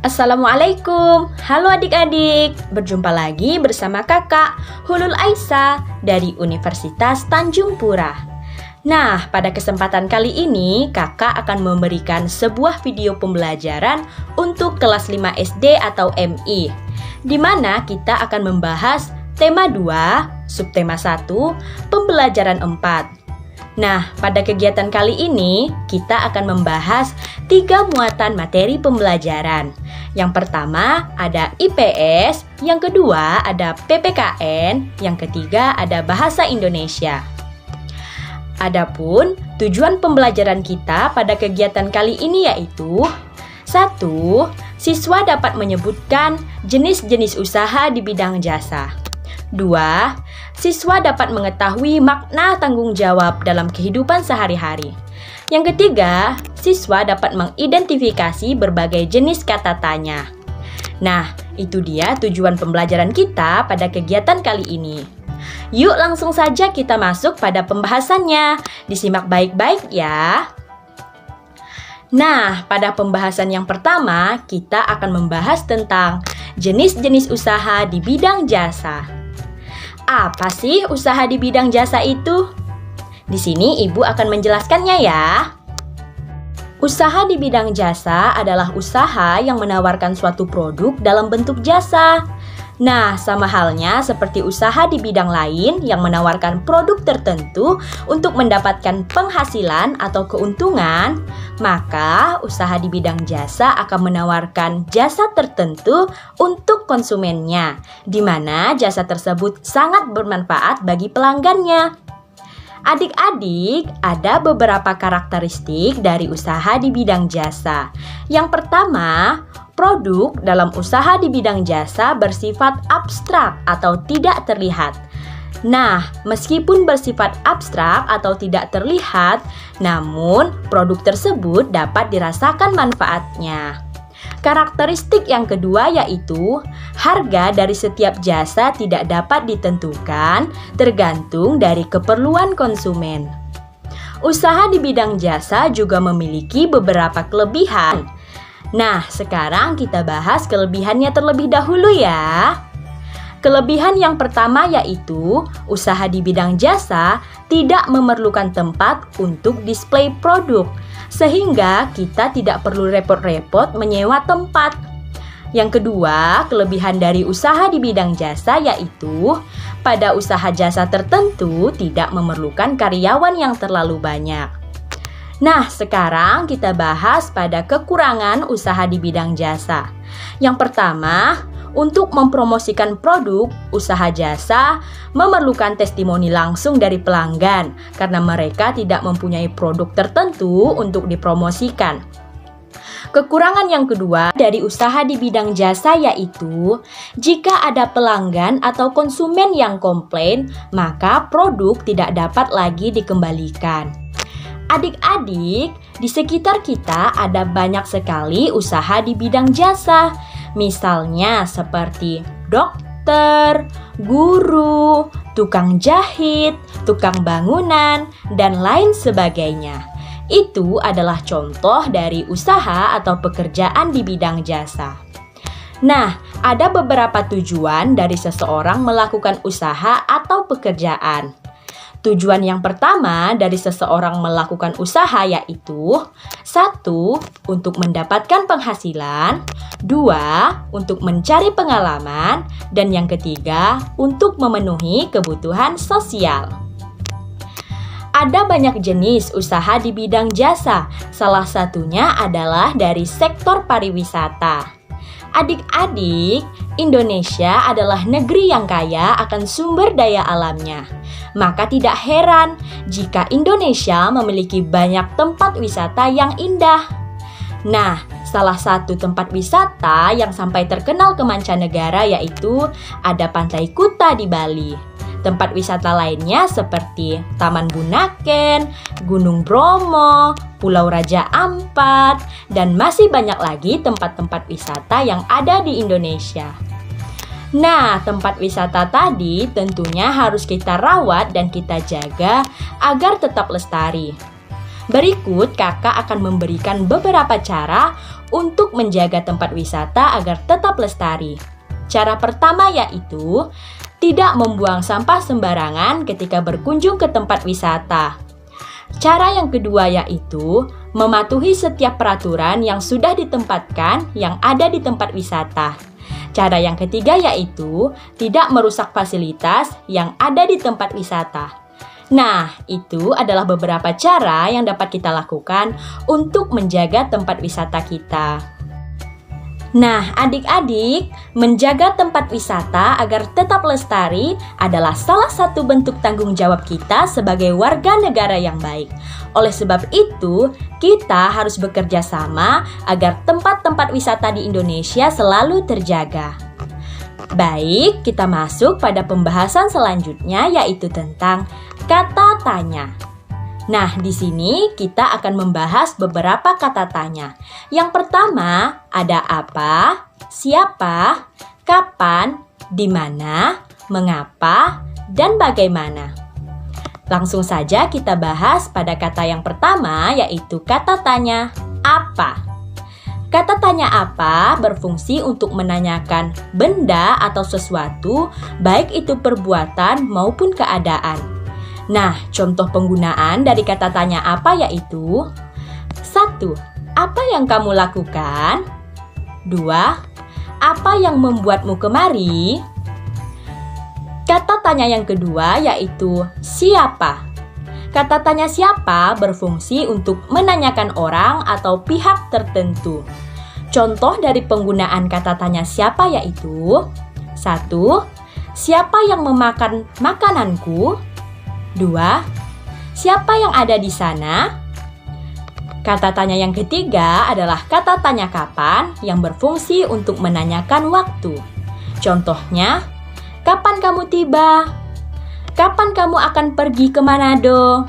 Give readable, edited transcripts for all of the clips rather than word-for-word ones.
Assalamualaikum, halo adik-adik. Berjumpa lagi bersama kakak Hulul Aisyah dari Universitas Tanjung Pura. Nah, pada kesempatan kali ini kakak akan memberikan sebuah video pembelajaran untuk kelas 5 SD atau MI, di mana kita akan membahas tema 2, subtema 1, pembelajaran 4. Nah, pada kegiatan kali ini kita akan membahas 3 muatan materi pembelajaran. Yang pertama ada IPS, yang kedua ada PPKN, yang ketiga ada Bahasa Indonesia. Adapun tujuan pembelajaran kita pada kegiatan kali ini yaitu 1. Siswa dapat menyebutkan jenis-jenis usaha di bidang jasa. 2. Siswa dapat mengetahui makna tanggung jawab dalam kehidupan sehari-hari. Yang ketiga, siswa dapat mengidentifikasi berbagai jenis kata tanya. Nah, itu dia tujuan pembelajaran kita pada kegiatan kali ini. Yuk langsung saja kita masuk pada pembahasannya. Disimak baik-baik ya. Nah, pada pembahasan yang pertama, kita akan membahas tentang jenis-jenis usaha di bidang jasa. Apa sih usaha di bidang jasa itu? Di sini ibu akan menjelaskannya ya. Usaha di bidang jasa adalah usaha yang menawarkan suatu produk dalam bentuk jasa. Nah, sama halnya seperti usaha di bidang lain yang menawarkan produk tertentu untuk mendapatkan penghasilan atau keuntungan, maka usaha di bidang jasa akan menawarkan jasa tertentu untuk konsumennya, di mana jasa tersebut sangat bermanfaat bagi pelanggannya. Adik-adik, ada beberapa karakteristik dari usaha di bidang jasa. Yang pertama, produk dalam usaha di bidang jasa bersifat abstrak atau tidak terlihat. Nah, meskipun bersifat abstrak atau tidak terlihat, namun produk tersebut dapat dirasakan manfaatnya. Karakteristik yang kedua yaitu harga dari setiap jasa tidak dapat ditentukan tergantung dari keperluan konsumen. Usaha di bidang jasa juga memiliki beberapa kelebihan. Nah, sekarang kita bahas kelebihannya terlebih dahulu ya. Kelebihan yang pertama yaitu usaha di bidang jasa tidak memerlukan tempat untuk display produk, sehingga kita tidak perlu repot-repot menyewa tempat. Yang kedua, kelebihan dari usaha di bidang jasa yaitu pada usaha jasa tertentu tidak memerlukan karyawan yang terlalu banyak. Nah, sekarang kita bahas pada kekurangan usaha di bidang jasa. Yang pertama, untuk mempromosikan produk, usaha jasa memerlukan testimoni langsung dari pelanggan karena mereka tidak mempunyai produk tertentu untuk dipromosikan. Kekurangan yang kedua dari usaha di bidang jasa yaitu jika ada pelanggan atau konsumen yang komplain, maka produk tidak dapat lagi dikembalikan. Adik-adik, di sekitar kita ada banyak sekali usaha di bidang jasa. Misalnya seperti dokter, guru, tukang jahit, tukang bangunan, dan lain sebagainya. Itu adalah contoh dari usaha atau pekerjaan di bidang jasa. Nah, ada beberapa tujuan dari seseorang melakukan usaha atau pekerjaan. Tujuan yang pertama dari seseorang melakukan usaha yaitu 1. Untuk mendapatkan penghasilan, 2. Untuk mencari pengalaman, dan yang ketiga untuk memenuhi kebutuhan sosial. Ada banyak jenis usaha di bidang jasa, salah satunya adalah dari sektor pariwisata. Adik-adik, Indonesia adalah negeri yang kaya akan sumber daya alamnya. Maka tidak heran jika Indonesia memiliki banyak tempat wisata yang indah. Nah, salah satu tempat wisata yang sampai terkenal ke mancanegara yaitu ada Pantai Kuta di Bali. Tempat wisata lainnya seperti Taman Bunaken, Gunung Bromo, Pulau Raja Ampat, dan masih banyak lagi tempat-tempat wisata yang ada di Indonesia. Nah, tempat wisata tadi tentunya harus kita rawat dan kita jaga agar tetap lestari. Berikut kakak akan memberikan beberapa cara untuk menjaga tempat wisata agar tetap lestari. Cara pertama yaitu tidak membuang sampah sembarangan ketika berkunjung ke tempat wisata. Cara yang kedua yaitu mematuhi setiap peraturan yang sudah ditempatkan yang ada di tempat wisata. Cara yang ketiga yaitu tidak merusak fasilitas yang ada di tempat wisata. Nah, itu adalah beberapa cara yang dapat kita lakukan untuk menjaga tempat wisata kita. Nah, adik-adik, menjaga tempat wisata agar tetap lestari adalah salah satu bentuk tanggung jawab kita sebagai warga negara yang baik. Oleh sebab itu, kita harus bekerja sama agar tempat-tempat wisata di Indonesia selalu terjaga. Baik, kita masuk pada pembahasan selanjutnya yaitu tentang kata tanya. Nah, di sini kita akan membahas beberapa kata tanya. Yang pertama, ada apa, siapa, kapan, di mana, mengapa, dan bagaimana. Langsung saja kita bahas pada kata yang pertama, yaitu kata tanya apa. Kata tanya apa berfungsi untuk menanyakan benda atau sesuatu, baik itu perbuatan maupun keadaan. Nah, contoh penggunaan dari kata tanya apa yaitu 1. Apa yang kamu lakukan? 2. Apa yang membuatmu kemari? Kata tanya yang kedua yaitu siapa. Kata tanya siapa berfungsi untuk menanyakan orang atau pihak tertentu. Contoh dari penggunaan kata tanya siapa yaitu 1. Siapa yang memakan makananku? 2. Siapa yang ada di sana? Kata tanya yang ketiga adalah kata tanya kapan yang berfungsi untuk menanyakan waktu. Contohnya, kapan kamu tiba? Kapan kamu akan pergi ke Manado?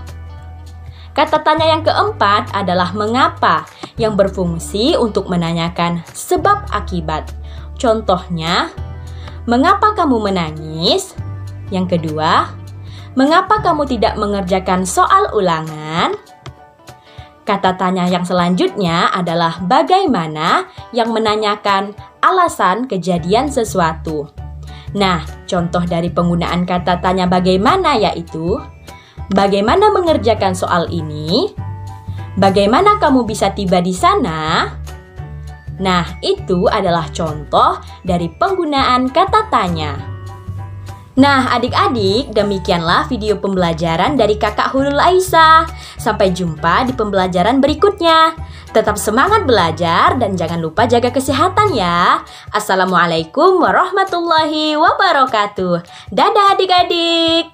Kata tanya yang keempat adalah mengapa yang berfungsi untuk menanyakan sebab akibat. Contohnya, mengapa kamu menangis? Yang kedua, mengapa kamu tidak mengerjakan soal ulangan? Kata tanya yang selanjutnya adalah bagaimana yang menanyakan alasan kejadian sesuatu. Nah, contoh dari penggunaan kata tanya bagaimana yaitu bagaimana mengerjakan soal ini? Bagaimana kamu bisa tiba di sana? Nah, itu adalah contoh dari penggunaan kata tanya. Nah, adik-adik, demikianlah video pembelajaran dari Kakak Hurul Aisyah. Sampai jumpa di pembelajaran berikutnya. Tetap semangat belajar dan jangan lupa jaga kesehatan ya. Assalamualaikum warahmatullahi wabarakatuh. Dadah adik-adik.